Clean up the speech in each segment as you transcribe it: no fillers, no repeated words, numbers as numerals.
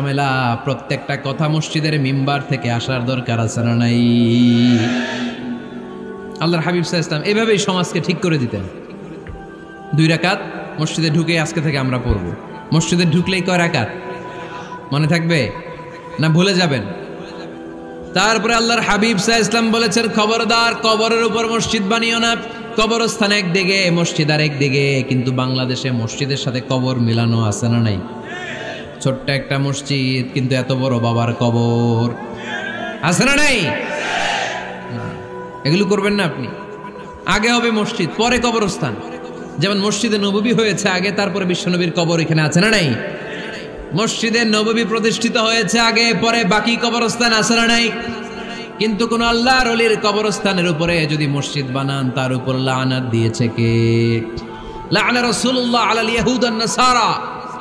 ঝামেলা প্রত্যেকটা কথা মসজিদের মিম্বার থেকে আসার দরকার আছে না নাই? আল্লাহর হাবিব সাল্লাল্লাহু আলাইহি ওয়াসাল্লাম এভাবেই সমাজকে ঠিক করে দিতেন। 2 রাকাত মসজিদে ঢুকে আজকে থেকে আমরা পড়ব। মসজিদে ঢুকলেই কয় রাকাত মনে থাকবে না ভুলে যাবেন? তারপরে আল্লাহর হাবিব সাল্লাল্লাহু আলাইহি ওয়াসাল্লাম বলেছেন, খবরদার কবরের উপর মসজিদ বানিও না। কবরস্থান একদিকে, মসজিদ আর একদিকে। কিন্তু বাংলাদেশে মসজিদের সাথে কবর মিলানো আছে না নাই? ছোট্ট একটা মসজিদ কিন্তু এত বড় বাবার কবর আছে না নাই? এগুলো করবেন না আপনি। আগে হবে মসজিদ, পরে কবরস্থান। যেমন মসজিদে নববী হয়েছে আগে, তারপরে বিশ্বনবীর কবর এখানে আছে না নাই? মসজিদে নববী প্রতিষ্ঠিত হয়েছে আগে, পরে বাকি কবরস্থান আছে না নাই? কিন্তু কোন আল্লাহর ওলির কবরস্থানের উপরে যদি মসজিদ বানান, তার উপর লানাত দিয়েছে কে? লাআনা রাসূলুল্লাহ আলাল ইয়াহুদ ওয়ান নাসারা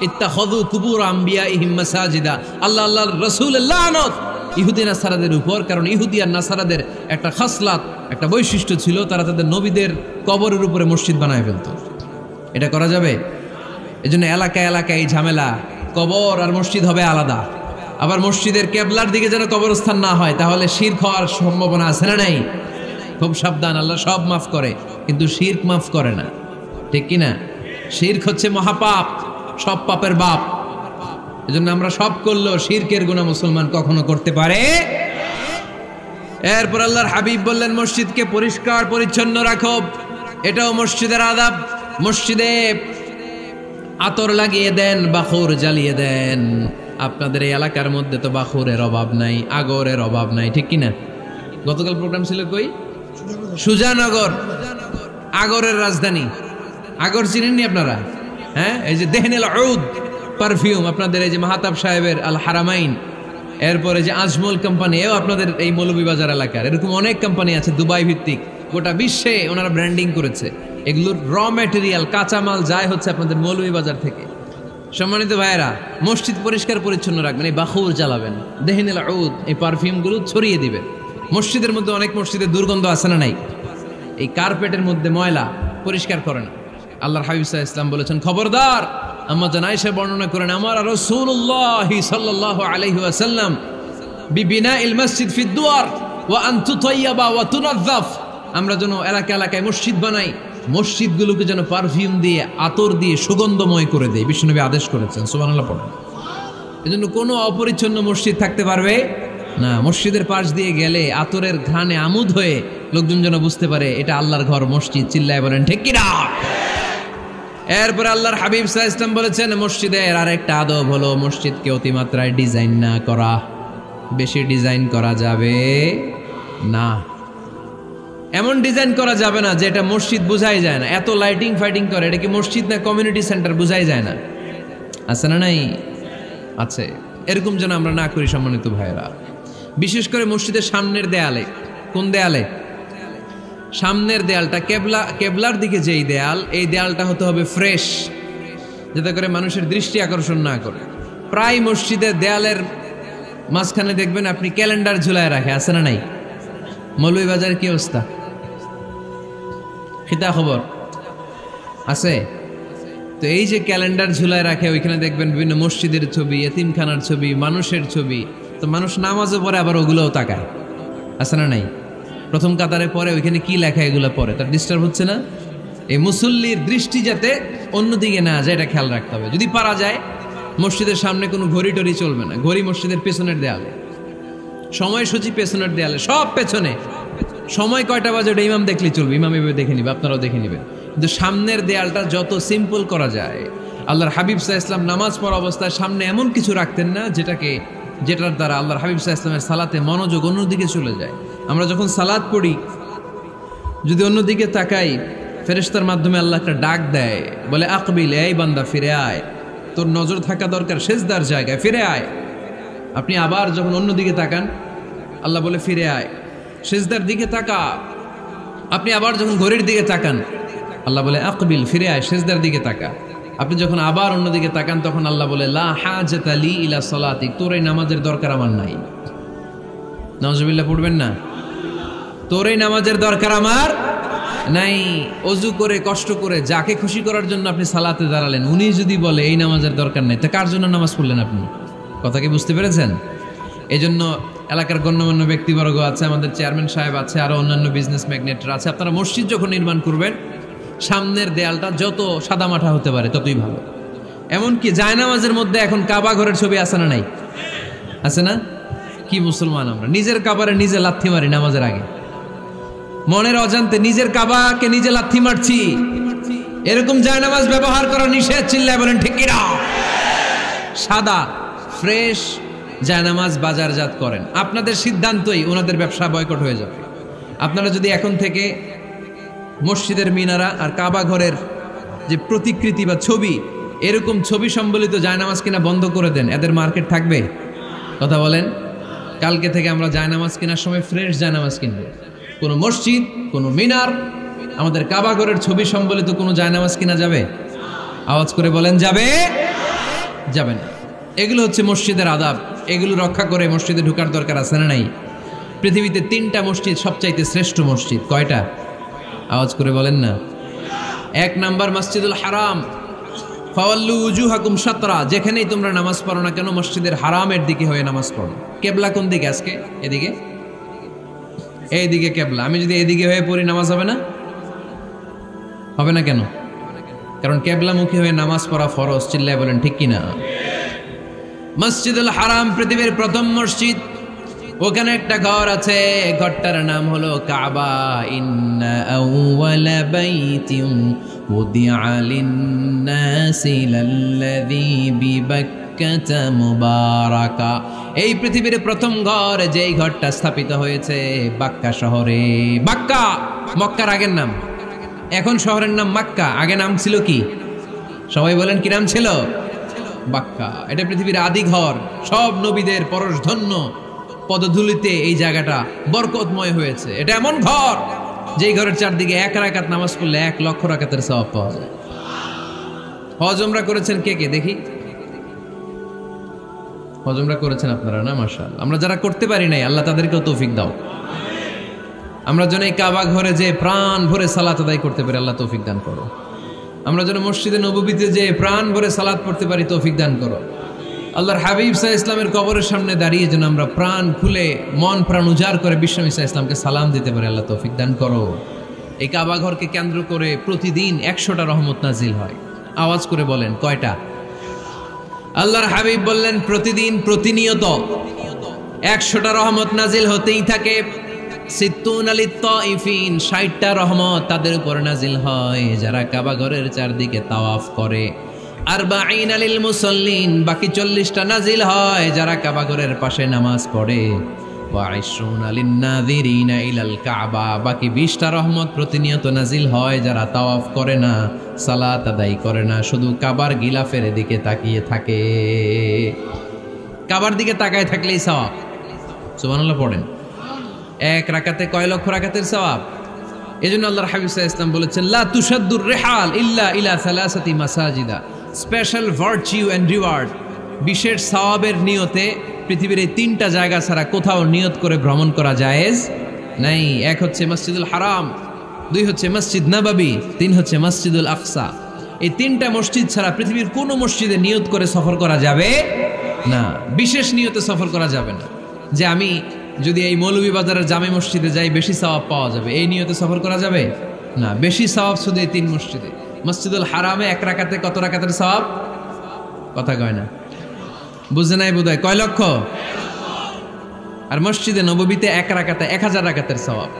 ইত্তাখাযু কুবুর আমবিয়াইহিম মাসাজিদা। আল্লাহর রাসূলের লানত ইহুদি নাসারাদের উপর, কারণ ইহুদি আর নাসারাদের একটা খাসলাত, একটা বৈশিষ্ট্য ছিল, তারা তাদের নবীদের কবরের উপরে মসজিদ বানায় ফেলতো। এটা করা যাবে? এজন্য এলাকায় এলাকায় এই ঝামেলা, কবর আর মসজিদ হবে আলাদা। আবার মসজিদের কেবলার দিকে যেন কবরস্থান না হয়, তাহলে শিরক হওয়ার সম্ভাবনা আছে না নাই? খুব সাবধান, আল্লাহ সব মাফ করে কিন্তু শিরক মাফ করে না, ঠিক কি না? শিরক হচ্ছে মহাপাপ, সব পাপের বাপ। এজন্য আমরা সব করলেও শিরকের গুনাহ মুসলমান কখনো করতে পারে। এরপর আল্লাহর হাবিব বললেন, মসজিদকে পরিষ্কার পরিচ্ছন্ন রাখো, এটাও মসজিদের আদাব। মসজিদে আতর লাগিয়ে দেন, বাখুর জ্বালিয়ে দেন। আপনাদের এই এলাকার মধ্যে তো বাখুরের অভাব নাই, আগরের অভাব নাই, ঠিক কিনা? গতকাল প্রোগ্রাম ছিল কই? সুজানগর, আগরের রাজধানী। আগর চিনেননি আপনারা? হ্যাঁ, এই যে দেহনেল উদ পারফিউম, আপনাদের এই যে মাহাতাব সাহেবের আল হারামাইন, এরপরে যে আজমল কোম্পানি, এও আপনাদের এই মৌলভীবাজার এলাকার। এরকম অনেক কোম্পানি আছে দুবাই ভিত্তিক, গোটা বিশ্বে ওনারা ব্র্যান্ডিং করেছে। এগুলোর র ম্যাটেরিয়াল, কাঁচামাল যায় হচ্ছে আপনাদের মৌলভীবাজার থেকে। সম্মানিত ভাইয়েরা, মসজিদ পরিষ্কার পরিচ্ছন্ন রাখবেন, এই বাখুর জ্বালাবেন, দেহনেল উদ এই পারফিউমগুলো ছড়িয়ে দিবেন। মসজিদের মধ্যে অনেক মসজিদে দুর্গন্ধ আছে না নাই? এই কার্পেটের মধ্যে ময়লা, পরিষ্কার করে না। আল্লাহর হাবিব সাল্লাল্লাহু আলাইহি ওয়াসাল্লাম বলেছেন, খবরদার। আম্মা জান আয়েশা বর্ণনা করেন, আমার রাসূলুল্লাহ সাল্লাল্লাহু আলাইহি ওয়াসাল্লাম বিবিনাইল মসজিদ ফি দুয়ার ওয়া আন তুতাইয়াবা ওয়া তুনাযাফ। আমরা যেন এলাকা এলাকায় মসজিদ বানাই, মসজিদগুলোকে যেন পারফিউম দিয়ে, আতর দিয়ে সুগন্ধময় করে দেয়। বিশ্বনবী আদেশ করেছেন, সুবহানাল্লাহ পড়েন। এজন্য কোনো অপরিচ্ছন্ন মসজিদ থাকতে পারবে না। মসজিদের পাশ দিয়ে গেলে আতরের ঘ্রাণে আমোদ হয়ে লোকজন যেন বুঝতে পারে এটা আল্লাহর ঘর, মসজিদ। চিল্লায় বলেন ঠিক কি না? এরপর আল্লাহর হাবিব সাল্লাল্লাহু আলাইহি ওয়াসাল্লাম বলেছেন, মসজিদের আরেকটা আদব হলো মসজিদকে অতিমাত্রায় ডিজাইন না করা। বেশি ডিজাইন করা যাবে না। এমন ডিজাইন করা যাবে না যে এটা মসজিদ বোঝাই যায় না। এত লাইটিং ফাইটিং করে, এটা কি মসজিদ না কমিউনিটি সেন্টার বোঝাই যায় না? আছে না নাই? আছে। এরকম যেন আমরা না করি সম্মানিত ভাইয়েরা। বিশেষ করে মসজিদের সামনের দেয়ালে। কোন দেয়ালে? সামনের দেয়ালটা, কেবলার দিকে যেই দেয়াল, এই দেয়ালটা হতে হবে ফ্রেশ, যাতে করে মানুষের দৃষ্টি আকর্ষণ না করে। প্রায় মসজিদের দেয়ালের মাঝখানে দেখবেন আপনি ক্যালেন্ডার ঝুলায় রাখে, আছে না নাই? মৌলভীবাজারের কি অবস্থা? খিতা খবর আছে তো? এই যে ক্যালেন্ডার ঝুলায় রাখে, ওইখানে দেখবেন বিভিন্ন মসজিদের ছবি, এতিমখানার ছবি, মানুষের ছবি। তো মানুষ নামাজও পড়ে, আবার ওগুলোও তাকায়, আছে না নাই? প্রথম কাতারে পরে ওইখানে কি লেখা, এগুলো পরে তার ডিস্টার্ব হচ্ছে না? এই মুসল্লির দৃষ্টি যাতে অন্যদিকে না যায়, এটা খেয়াল রাখতে হবে। যদি পারা যায় মসজিদের সামনে কোনো ঘড়ি টড়ি চলবে না। ঘড়ি মসজিদের পেছনের দেয়ালে, সময়সূচি পেছনের দেয়ালে, সব পেছনে। সময় কয়টা বাজে ওটা ইমাম দেখলেই চলবে, ইমাম এভাবে দেখে নিবে, আপনারাও দেখে নিবেন। কিন্তু সামনের দেয়ালটা যত সিম্পল করা যায়। আল্লাহর হাবিব সাল্লাল্লাহু আলাইহি ওয়াসাল্লাম নামাজ পড়া অবস্থায় সামনে এমন কিছু রাখতেন না যেটার দ্বারা আল্লাহর হাবিব সাল্লাল্লাহু আলাইহি ওয়াসাল্লামের সালাতে মনোযোগ অন্যদিকে চলে যায়। আমরা যখন সালাত পড়ি, যদি অন্যদিকে তাকাই, ফেরেশতার মাধ্যমে আল্লাহ একটা ডাক দেয়, বলে আকবিল, এই বান্দা ফিরে আয়, তোর নজর থাকা দরকার সেজদার জায়গায়, ফিরে আয়। আপনি আবার যখন অন্যদিকে তাকান, আল্লাহ বলে ফিরে আয়, সেজদার দিকে তাকা। আপনি আবার যখন ঘড়ির দিকে তাকান, আল্লাহ বলে আকবিল, ফিরে আয়, সেজদার দিকে তাকা। আপনি যখন আবার অন্যদিকে তাকান, তখন আল্লাহ বলে লা হাজাতা লি ইলা সালাতিক, তোর এই নামাজের দরকার আমার নাই। নাউজুবিল্লাহ পড়বেন না? তোর এই নামাজের দরকার আমার নাই। অজু করে কষ্ট করে যাকে খুশি করার জন্য আপনি সালাতে দাঁড়ালেন, উনি যদি বলে এই নামাজের দরকার নাই, তা কার জন্য নামাজ পড়লেন আপনি? কথা কি বুঝতে পেরেছেন? এই জন্য এলাকার গণ্যমান্য ব্যক্তিবর্গ আছে, আমাদের চেয়ারম্যান সাহেব আছে, আরো অন্যান্য বিজনেস ম্যাগনেটরা আছে, আপনারা মসজিদ যখন নির্মাণ করবেন সামনের দেয়ালটা যত সাদামাটা হতে পারে ততই ভালো। এমনকি জায়নামাজের মধ্যে এখন কাবা ঘরের ছবি আছে না নাই? আছে না? কি মুসলমান আমরা, নিজের কাবারে নিজে লাথি মারি নামাজের আগে, মনের অজান্তে নিজের কাবাকে নিজে লাথি মারছি। এরকম জায়নামাজ ব্যবহার করা নিষেধ, চিল্লায় বলেন ঠিক কিনা? সাদা ফ্রেশ জায়নামাজ বাজারজাত করেন, আপনাদের সিদ্ধান্তই ওনাদের ব্যবসা বয়কট হয়ে যাবে। আপনারা যদি এখন থেকে মসজিদের মিনারা আর কাবা ঘরের যে প্রতিকৃতি বা ছবি, এরকম ছবি সম্বলিত জায়নামাজ কিনা বন্ধ করে দেন, এদের মার্কেট থাকবে? কথা বলেন। কালকে থেকে আমরা জায়নামাজ কেনার সময় ফ্রেশ জায়নামাজ কিনবো। কোনো মসজিদ, কোনো মিনার, আমাদের কাবা ঘরের ছবি সম্বলিত কোনো জায়নামাজ কিনা যাবে? আওয়াজ করে বলেন যাবে? যাবে না। এগুলো হচ্ছে মসজিদের আদাব, এগুলো রক্ষা করে মসজিদে ঢোকার দরকার আছে না নাই? পৃথিবীতে 3টা মসজিদ সবচাইতে শ্রেষ্ঠ মসজিদ, কয়টা? আওয়াজ করে বলেন না। 1 নাম্বার মসজিদুল হারাম, ফাওয়াল্লু উজুহাকুম শাতরা, যেখানেই তোমরা নামাজ পড়ো না কেন মসজিদের হারামের দিকে হয়ে নামাজ পড়ো। কেবলা কোন দিকে আজকে? এদিকে, এইদিকে কেবলা। আমি যদি এদিকে হয়ে পড়ি নামাজ হবে না? হবে না কেন? কারণ কেবলামুখী হয়ে নামাজ পড়া ফরজ, চিল্লায় বলেন ঠিক কিনা? মসজিদুল হারাম পৃথিবীর প্রথম মসজিদ, ওখানে একটা ঘর আছে, ঘরটার নাম হলো কাবা। ইন্না আউওয়ালা বাইতিন উদিআ লিন-নাসি লাল্লাযী বিবাক্কাতা মুবারাকা। এই পৃথিবীর প্রথম ঘর, যেই ঘরটা স্থাপিত হয়েছে বাক্কা শহরে। বাক্কা মক্কার আগের নাম, এখন শহরের নাম মক্কা, আগে নাম ছিল কি? সবাই বলেন কি নাম ছিল? বাক্কা। এটা পৃথিবীর আদি ঘর, সব নবীদের পরশধন্য পদধূলিতে এই জায়গাটা বরকতময় হয়েছে। এটা এমন ঘর যেই ঘরের চারদিকে 1 রাকাত নামাজ পড়লে 1 লক্ষ রাকাতের সওয়াব পাওয়া যায়। হজ উমরা করেছেন কে কে দেখি? হজ উমরা করেছেন আপনারা না? মাশাআল্লাহ। আমরা যারা করতে পারি নাই, আল্লাহ তাদেরকেও তৌফিক দাও। আমরা যেন এই কাবা ঘরে যে প্রাণ ভরে সালাত আদায় করতে পারি, আল্লাহ তৌফিক দান করো। আমরা যেন মসজিদে নববীতে যে প্রাণ ভরে সালাত পড়তে পারি, তৌফিক দান করো। আল্লাহর হাবিব সাল্লাল্লাহু আলাইহি ইসলামের কবরের সামনে দাঁড়িয়ে যেন আমরা প্রাণ খুলে মন প্রাণ উজাড় করে বিশ্বনবী সাল্লাল্লাহু আলাইহি ইসলামকে সালাম দিতে পারি, আল্লাহ তৌফিক দান করো। এই কাবা ঘরকে কেন্দ্র করে প্রতিদিন 100টা রহমত নাজিল হয়। আওয়াজ করে বলেন কয়টা? আল্লাহর হাবিব বললেন প্রতিদিন, প্রতিনিয়ত 100টা রহমত নাজিল হতেই থাকে। 60টা রহমত তাদের উপর নাজিল হয় যারা কাবা ঘরের চারদিকে তাওয়াফ করে। 40 লিল মুসাল্লিন, বাকি 40টা নাজিল হয় যারা কাবা ঘরের পাশে নামাজ পড়ে। 20 লিন নাযিরিনা ইলাল কাবা, বাকি 20টা রহমত প্রতিনিয়ত নাজিল হয় যারা তাওয়াফ করে না, সালাত আদায় করে না, শুধু কাবার গিলাফের দিকে তাকিয়ে থাকে। কাবার দিকে তাকায় থাকলেই সওয়াব। সুবহানাল্লাহ পড়েন। 1 রাকাতে কয় লক্ষ রাকাতের সওয়াব। এজন্য আল্লাহর হাবিব সাল্লাল্লাহু আলাইহি ওয়াসাল্লাম বলেছেন, লা তুশাদ্দুর রিহাল ইল্লা ইলা সালাসাতি মাসাজিদা। স্পেশাল ভার্চু এন্ড রিওয়ার্ড, বিশেষ সওয়াবের নিয়তে পৃথিবীর এই 3টা জায়গা ছাড়া কোথাও নিয়ত করে ভ্রমণ করা জায়েজ নাই। 1 হচ্ছে মসজিদুল হারাম, 2 হচ্ছে মসজিদ নববী, 3 হচ্ছে মসজিদুল আকসা। এই 3টা মসজিদ ছাড়া পৃথিবীর কোনো মসজিদে নিয়ত করে সফর করা যাবে না, বিশেষ নিয়তে সফর করা যাবে না। যে আমি যদি এই মৌলভীবাজারের জামে মসজিদে যাই বেশি সওয়াব পাওয়া যাবে, এই নিয়তে সফর করা যাবে না। বেশি সওয়াব শুধু এই 3 মসজিদে। মসজিদুল হারামে 1 রাকাতে কত রাকাতের সওয়াব? কথা কয় না, বুঝে নাই বোধহয়। কয় লক্ষ? আর মসজিদে নববীতে 1 রাকাতে 1000 রাকাতের সওয়াব।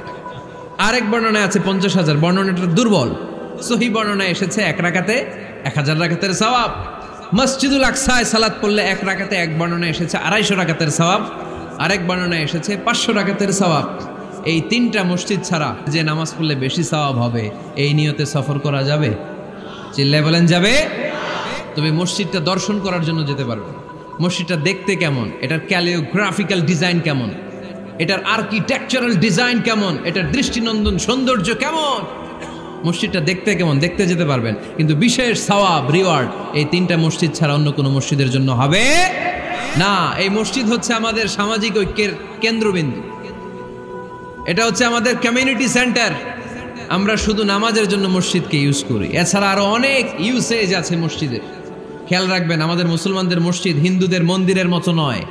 আরেক বর্ণনায় আছে 50,000, বর্ণনাটা দুর্বল। সহিহ বর্ণনায় এসেছে 1 রাকাতে 1000 রাকাতের সওয়াব। মসজিদুল আকসায় সালাত পড়লে 1 রাকাতে, এক বর্ণনায় এসেছে 250 রাকাতের সওয়াব, আরেক বর্ণনায় এসেছে 500 রাকাতের সওয়াব। এই 3টা মসজিদ ছাড়া যে নামাজ পড়লে বেশি সওয়াব হবে, এই নিয়তে সফর করা যাবে? চিল্লায় বলেন যাবে। তবে মসজিদটা দর্শন করার জন্য যেতে পারবে। মসজিদটা দেখতে কেমন, এটার ক্যালিওগ্রাফিক্যাল ডিজাইন কেমন, এটার আর্কিটেকচারাল ডিজাইন কেমন, এটার দৃষ্টিনন্দন সৌন্দর্য কেমন, মসজিদটা দেখতে কেমন, দেখতে যেতে পারবেন। কিন্তু বিশেষ সওয়াব রিওয়ার্ড এই 3টা মসজিদ ছাড়া অন্য কোনো মসজিদের জন্য হবে না। এই মসজিদ হচ্ছে আমাদের সামাজিক ঐক্যের কেন্দ্রবিন্দু, এটা হচ্ছে আমাদের কমিউনিটি সেন্টার। আমরা শুধু নামাজের জন্য মসজিদকে ইউজ করি, এছাড়া আরো অনেক ইউসেজ আছে মসজিদের। খেয়াল রাখবেন, আমাদের মুসলমানদের মসজিদ হিন্দুদের মন্দিরের মতো নয়।